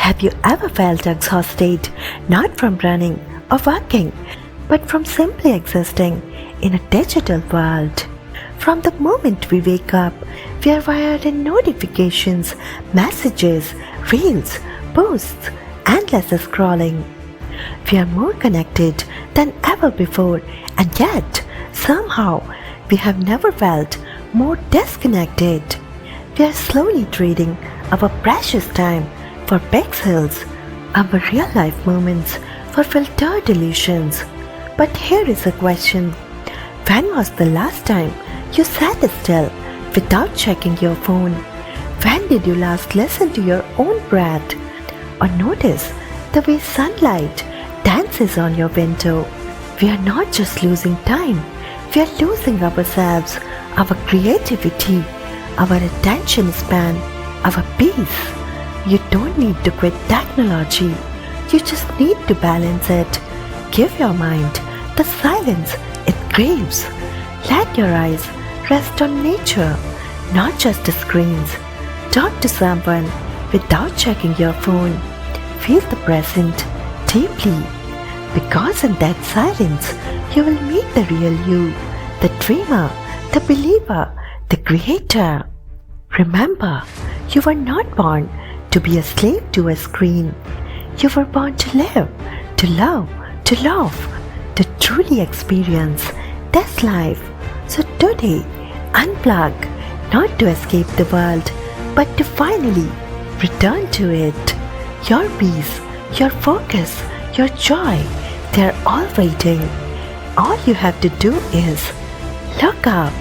Have you ever felt exhausted, not from running or working, but from simply existing in a digital world? From the moment we wake up, we are wired in notifications, messages, reels, posts, endless scrolling. We are more connected than ever before, and yet, somehow, we have never felt more disconnected. We are slowly trading our precious time for pixels, our real life moments for filtered illusions. But here is a question. When was the last time you sat still without checking your phone? When did you last listen to your own breath or notice the way sunlight dances on your window? We are not just losing time, we are losing ourselves, our creativity, our attention span, our peace. You don't need to quit technology, you just need to balance it. Give your mind the silence it craves. Let your eyes rest on nature, not just the screens. Talk to someone without checking your phone. Feel the present deeply, because in that silence you will meet the real you, the dreamer, the believer, the creator. Remember, you were not born to be a slave to a screen. You were born to live, to love, to love, to truly experience this life. So today, unplug, not to escape the world, but to finally return to it. Your peace, your focus, your joy, they're all waiting. All you have to do is look up.